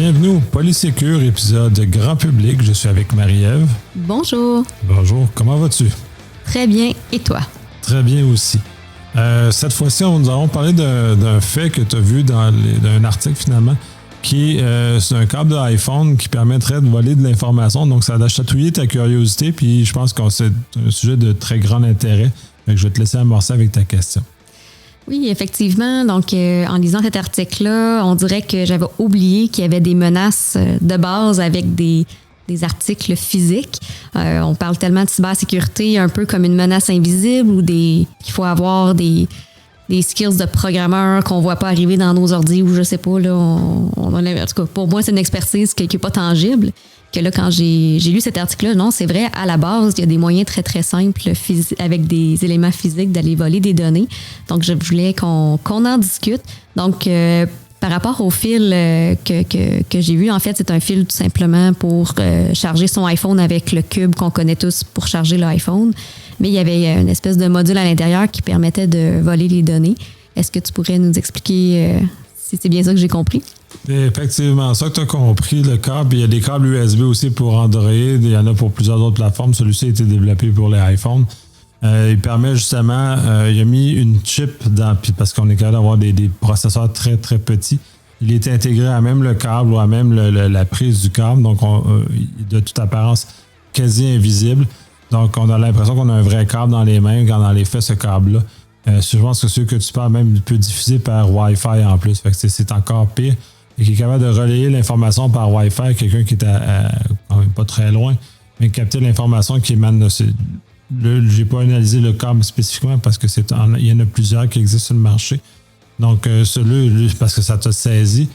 Bienvenue au Polysécure, épisode grand public. Je suis avec Marie-Ève. Bonjour. Bonjour, comment vas-tu? Très bien, et toi? Très bien aussi. Cette fois-ci, nous allons parler d'un fait que tu as vu dans un article finalement, qui est c'est un câble d'iPhone qui permettrait de voler de l'information. Donc, ça a chatouillé ta curiosité, puis je pense que c'est un sujet de très grand intérêt. Donc, je vais te laisser amorcer avec ta question. Oui, effectivement. Donc, en lisant cet article-là, on dirait que j'avais oublié qu'il y avait des menaces de base avec des articles physiques. On parle tellement de cybersécurité un peu comme une menace invisible ou qu'il faut avoir des skills de programmeur qu'on voit pas arriver dans nos ordi ou je sais pas. Là, en tout cas, pour moi, c'est une expertise qui n'est pas tangible. Que là, quand j'ai lu cet article-là, non, c'est vrai, à la base, il y a des moyens très, très simples avec des éléments physiques d'aller voler des données. Donc, je voulais qu'on en discute. Donc, par rapport au fil que j'ai vu, en fait, c'est un fil tout simplement pour charger son iPhone avec le cube qu'on connaît tous pour charger l'iPhone. Mais il y avait une espèce de module à l'intérieur qui permettait de voler les données. Est-ce que tu pourrais nous expliquer si c'est bien ça que j'ai compris? C'est effectivement ça que tu as compris, le câble. Il y a des câbles USB aussi pour Android. Il y en a pour plusieurs autres plateformes. Celui-ci a été développé pour les iPhones. Il permet justement, il a mis une chip parce qu'on est capable d'avoir des processeurs très, très petits. Il est intégré à même le câble ou à même la prise du câble. Donc, de toute apparence, quasi invisible. Donc, on a l'impression qu'on a un vrai câble dans les mains quand dans les faits, ce câble-là. Je pense que ceux que tu parles même peut diffuser par Wi-Fi en plus. Fait que c'est encore pire. Et qui est capable de relayer l'information par Wi-Fi, quelqu'un qui est quand même pas très loin, mais capter l'information qui émane de j'ai pas analysé le câble spécifiquement parce que il y en a plusieurs qui existent sur le marché. Donc, celui-là, parce que ça t'a saisi.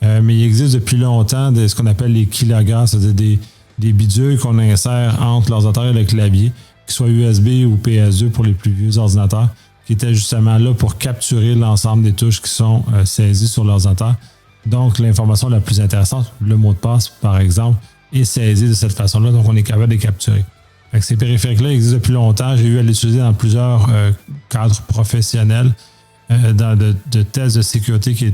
Mais il existe depuis longtemps ce qu'on appelle les keyloggers, c'est-à-dire des bidules qu'on insère entre l'ordinateur et le clavier, qu'ils soient USB ou PS2 pour les plus vieux ordinateurs, qui étaient justement là pour capturer l'ensemble des touches qui sont saisies sur l'ordinateur. Donc, l'information la plus intéressante, le mot de passe, par exemple, est saisi de cette façon-là. Donc, on est capable de les capturer. Fait que ces périphériques-là existent depuis longtemps. J'ai eu à l'utiliser dans plusieurs cadres professionnels, dans de tests de sécurité qui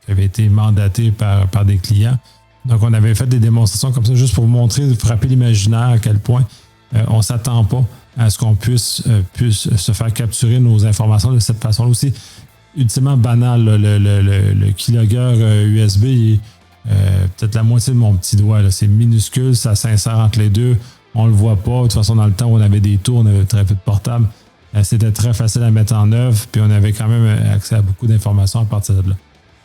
avaient été mandatés par des clients. Donc, on avait fait des démonstrations comme ça juste pour vous montrer, frapper l'imaginaire à quel point on ne s'attend pas à ce qu'on puisse se faire capturer nos informations de cette façon-là aussi. Ultimement banal, le keylogger USB est peut-être la moitié de mon petit doigt. Là. C'est minuscule, ça s'insère entre les deux. On ne le voit pas. De toute façon, dans le temps où on avait des tours, on avait très peu de portables. C'était très facile à mettre en œuvre, puis on avait quand même accès à beaucoup d'informations à partir de là.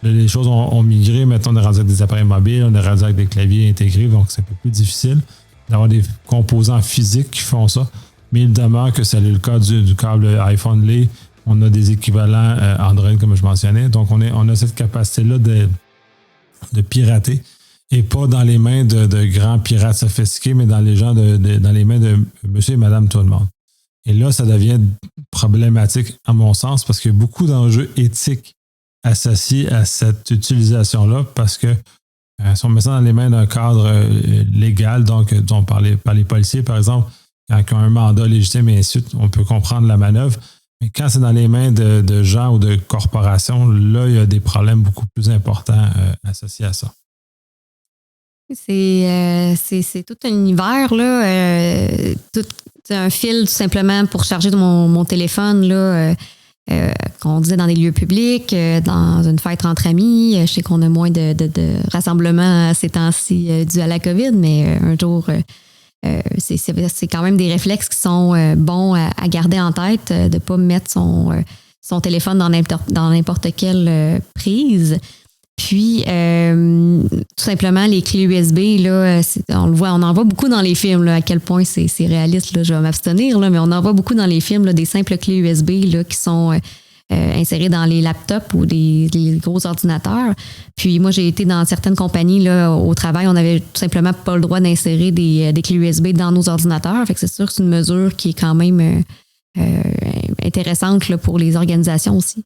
Les choses ont migré. Maintenant, on est rendu avec des appareils mobiles, on est rendu avec des claviers intégrés, donc c'est un peu plus difficile d'avoir des composants physiques qui font ça. Mais il demeure que c'est le cas du câble iPhone Lee. On a des équivalents Android, comme je mentionnais. Donc, on a cette capacité-là de pirater et pas dans les mains de grands pirates sophistiqués, mais dans dans les mains de monsieur et madame tout le monde. Et là, ça devient problématique, à mon sens, parce qu'il y a beaucoup d'enjeux éthiques associés à cette utilisation-là, parce que si on met ça dans les mains d'un cadre légal, donc dont par les policiers, par exemple, quand ils ont un mandat légitime et ainsi de suite, on peut comprendre la manœuvre. Mais quand c'est dans les mains de gens ou de corporations, là, il y a des problèmes beaucoup plus importants associés à ça. C'est tout un univers, là. C'est un fil tout simplement pour charger mon téléphone, là, qu'on disait dans des lieux publics, dans une fête entre amis. Je sais qu'on a moins de rassemblements ces temps-ci dû à la COVID, mais un jour... c'est quand même des réflexes qui sont bons à garder en tête, de ne pas mettre son téléphone dans n'importe quelle prise. Puis, tout simplement, les clés USB, là, on le voit, on en voit beaucoup dans les films, là, à quel point c'est réaliste. Là, je vais m'abstenir, là, mais on en voit beaucoup dans les films, là, des simples clés USB là, qui sont insérées dans les laptops ou les gros ordinateurs. Puis moi, j'ai été dans certaines compagnies là, au travail, on n'avait tout simplement pas le droit d'insérer des clés USB dans nos ordinateurs. Fait que c'est sûr que c'est une mesure qui est quand même intéressante là, pour les organisations aussi.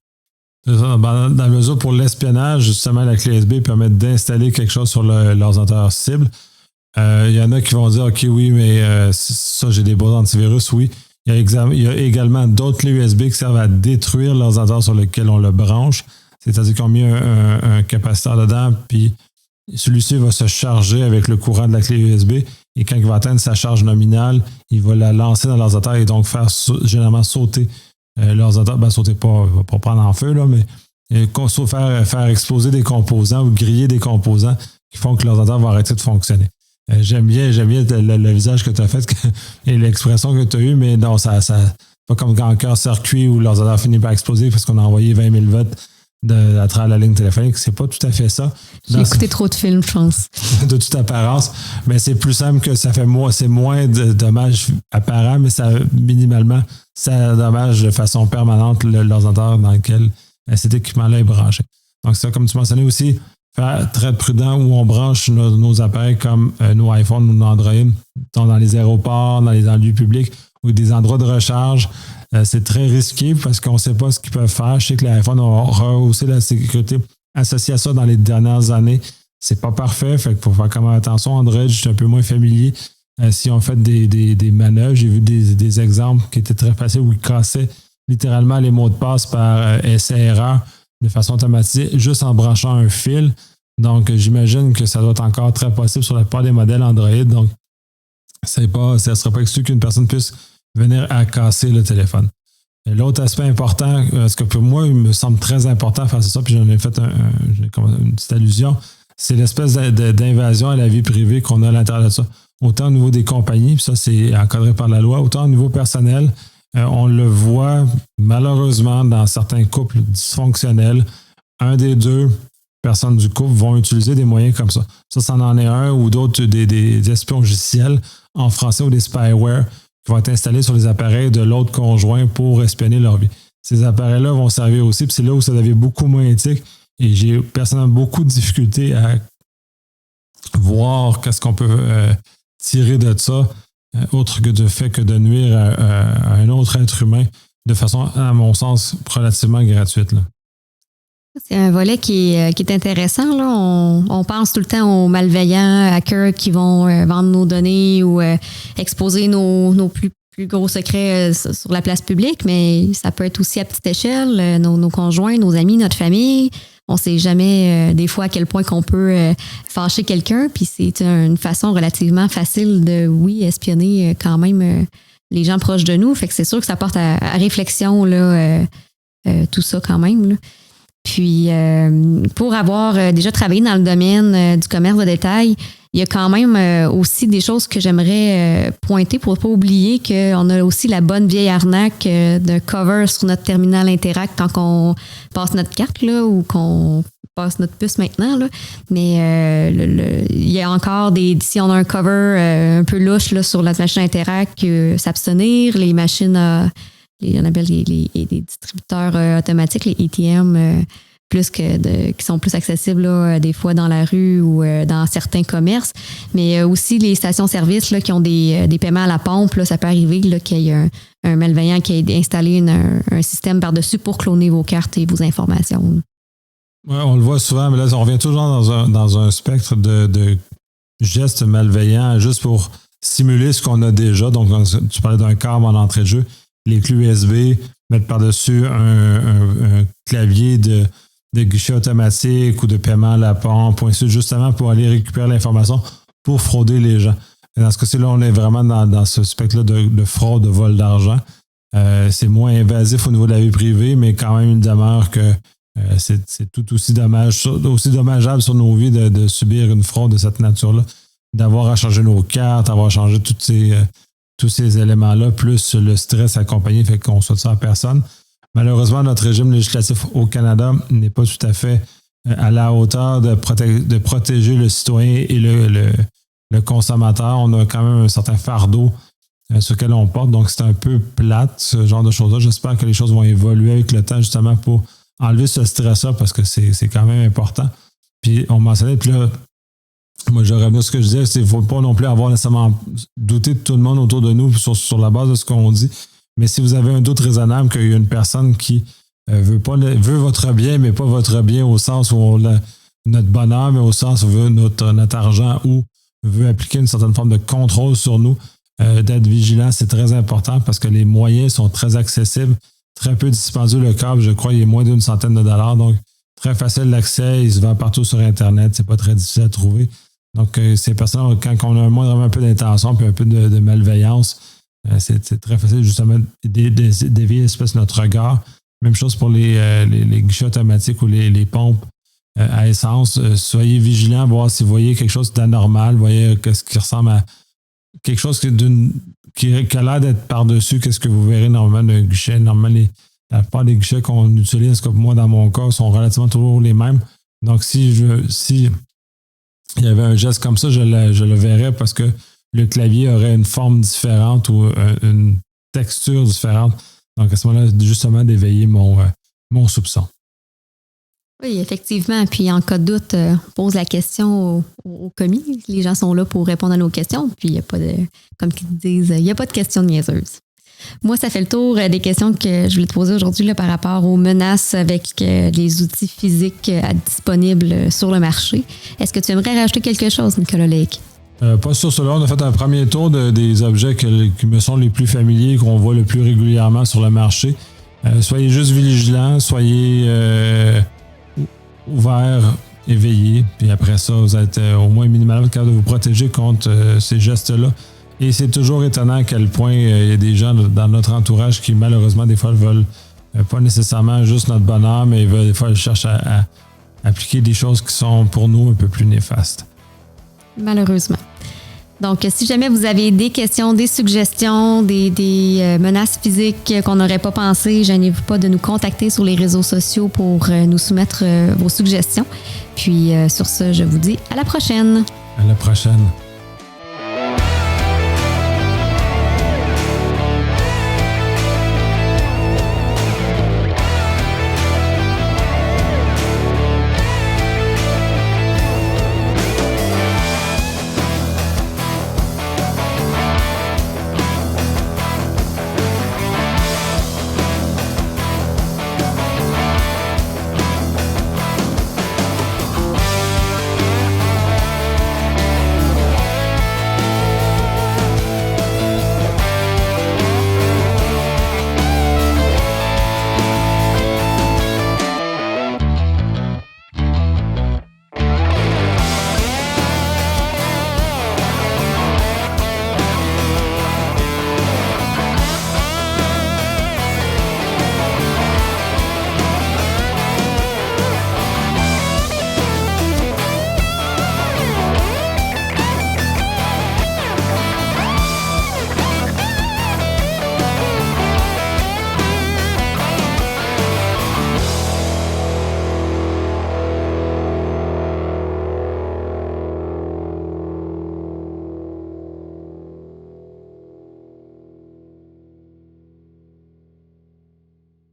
C'est ça, dans la mesure pour l'espionnage, justement, la clé USB permet d'installer quelque chose sur l'ordinateur cible. Il y en a qui vont dire, OK, oui, mais ça, j'ai des bons antivirus, oui. Il y a également d'autres clés USB qui servent à détruire l'ordinateur sur lequel on le branche. C'est-à-dire qu'on met un capaciteur dedans, puis celui-ci va se charger avec le courant de la clé USB et quand il va atteindre sa charge nominale, il va la lancer dans l'ordinateur et donc faire généralement sauter l'ordinateur. Sauter pas, il va pas prendre en feu, là, mais faire exploser des composants ou griller des composants qui font que l'ordinateur va arrêter de fonctionner. J'aime bien le visage que tu as fait et l'expression que tu as eue, mais non, ça pas comme quand un cœur-circuit où l'ordinateur finit par exploser parce qu'on a envoyé 20 000 volts à travers la ligne téléphonique. C'est pas tout à fait ça. J'ai écouté trop de films, je pense. De toute apparence. Mais c'est plus simple que c'est moins de dommages apparents, mais minimalement, ça dommage de façon permanente l'ordinateur dans lequel cet équipement-là est branché. Donc, ça, comme tu mentionnais aussi, faire très prudent où on branche nos appareils comme nos iPhones ou nos Android, dans les aéroports, dans les lieux publics ou des endroits de recharge. C'est très risqué parce qu'on ne sait pas ce qu'ils peuvent faire. Je sais que l'iPhone a rehaussé la sécurité associée à ça dans les dernières années. C'est pas parfait, fait qu'il faut faire quand même attention. Android, je suis un peu moins familier. Si on fait des manœuvres, j'ai vu des exemples qui étaient très faciles où ils cassaient littéralement les mots de passe par essai-erreur de façon automatisée, juste en branchant un fil. Donc, j'imagine que ça doit être encore très possible sur la plupart des modèles Android. Donc, ça ne serait pas exclu qu'une personne puisse venir à casser le téléphone. Et l'autre aspect important, ce que pour moi, il me semble très important face à ça, puis j'en ai fait une petite allusion, c'est l'espèce d'invasion à la vie privée qu'on a à l'intérieur de ça. Autant au niveau des compagnies, puis ça, c'est encadré par la loi, autant au niveau personnel, on le voit malheureusement dans certains couples dysfonctionnels. Un des deux personnes du couple vont utiliser des moyens comme ça. Ça en est un ou d'autres, des espions logiciels en français ou des spyware qui vont être installés sur les appareils de l'autre conjoint pour espionner leur vie. Ces appareils-là vont servir aussi, puis c'est là où ça devient beaucoup moins éthique et j'ai personnellement beaucoup de difficultés à voir qu'est-ce qu'on peut tirer de ça, autre que du fait que de nuire à un autre être humain de façon, à mon sens, relativement gratuite, là. C'est un volet qui est intéressant, là. On pense tout le temps aux malveillants hackers qui vont vendre nos données ou exposer nos plus gros secrets sur la place publique, mais ça peut être aussi à petite échelle, nos conjoints, nos amis, notre famille. On ne sait jamais des fois à quel point qu'on peut fâcher quelqu'un, puis c'est une façon relativement facile de, oui, espionner quand même les gens proches de nous. Fait que c'est sûr que ça porte à réflexion, là, tout ça quand même, là. Puis, pour avoir déjà travaillé dans le domaine du commerce de détail, il y a quand même aussi des choses que j'aimerais pointer pour ne pas oublier qu'on a aussi la bonne vieille arnaque de cover sur notre terminal Interact quand on passe notre carte là, ou qu'on passe notre puce maintenant. Là. Mais il y a encore si on a un cover un peu louche là, sur notre machine Interact, s'abstenir, les machines on appelle les distributeurs automatiques, les ATM, qui sont plus accessibles là, des fois dans la rue ou dans certains commerces. Mais aussi les stations-service là, qui ont des paiements à la pompe, là, ça peut arriver là, qu'il y ait un malveillant qui ait installé un système par-dessus pour cloner vos cartes et vos informations. Oui, on le voit souvent, mais là, on revient toujours dans un spectre de gestes malveillants juste pour simuler ce qu'on a déjà. Donc, tu parlais d'un câble en entrée de jeu. Les clés USB, mettre par-dessus un clavier de guichet automatique ou de paiement à la pompe, justement pour aller récupérer l'information pour frauder les gens. Et dans ce cas-ci, là, on est vraiment dans ce spectre-là de fraude, de vol d'argent. C'est moins invasif au niveau de la vie privée, mais quand même, il demeure que c'est tout aussi dommageable sur nos vies de subir une fraude de cette nature-là, d'avoir à changer nos cartes, d'avoir changé tous ces éléments-là, plus le stress accompagné, fait qu'on souhaite ça à personne. Malheureusement, notre régime législatif au Canada n'est pas tout à fait à la hauteur de protéger le citoyen et le consommateur. On a quand même un certain fardeau sur lequel on porte, donc c'est un peu plate, ce genre de choses-là. J'espère que les choses vont évoluer avec le temps, justement, pour enlever ce stress-là, parce que c'est quand même important. Puis on mentionnait, puis là, moi, j'aurais bien ce que je disais, c'est qu'il ne faut pas non plus avoir nécessairement douté de tout le monde autour de nous sur la base de ce qu'on dit. Mais si vous avez un doute raisonnable qu'il y a une personne qui veut votre bien, mais pas votre bien au sens où notre bonheur, mais au sens où veut notre argent ou veut appliquer une certaine forme de contrôle sur nous, d'être vigilant, c'est très important parce que les moyens sont très accessibles, très peu dispendieux. Le câble, je crois, il est moins d'une centaine de dollars. Donc, très facile d'accès, il se vend partout sur Internet, c'est pas très difficile à trouver. Donc, ces personnes, quand on a moindrement un peu d'intention puis un peu de malveillance, c'est très facile justement d'éveiller notre regard. Même chose pour les guichets automatiques ou les pompes à essence. Soyez vigilants, voir si vous voyez quelque chose d'anormal, voyez ce qui ressemble à quelque chose qui a l'air d'être par-dessus qu'est-ce que vous verrez normalement d'un guichet. Normalement, la plupart des guichets qu'on utilise, comme moi dans mon cas, sont relativement toujours les mêmes. Donc, si il y avait un geste comme ça, je le verrais parce que le clavier aurait une forme différente ou une texture différente. Donc, à ce moment-là, justement, d'éveiller mon soupçon. Oui, effectivement. Puis, en cas de doute, pose la question au commis. Les gens sont là pour répondre à nos questions. Puis, il n'y a pas de, comme ils disent, il n'y a pas de questions niaiseuses. Moi, ça fait le tour des questions que je voulais te poser aujourd'hui là, par rapport aux menaces avec les outils physiques disponibles sur le marché. Est-ce que tu aimerais rajouter quelque chose, Nicolas Lake? Pas sur cela. On a fait un premier tour des objets qui me sont les plus familiers, qu'on voit le plus régulièrement sur le marché. Soyez juste vigilants, soyez ouverts, éveillés. Puis après ça, vous êtes au moins minimalement capable de vous protéger contre ces gestes-là. Et c'est toujours étonnant à quel point il y a des gens dans notre entourage qui, malheureusement, des fois, veulent pas nécessairement juste notre bonheur, mais des fois, ils cherchent à appliquer des choses qui sont pour nous un peu plus néfastes. Malheureusement. Donc, si jamais vous avez des questions, des suggestions, des menaces physiques qu'on n'aurait pas pensé, gênez-vous pas de nous contacter sur les réseaux sociaux pour nous soumettre vos suggestions. Puis, sur ce, je vous dis à la prochaine. À la prochaine.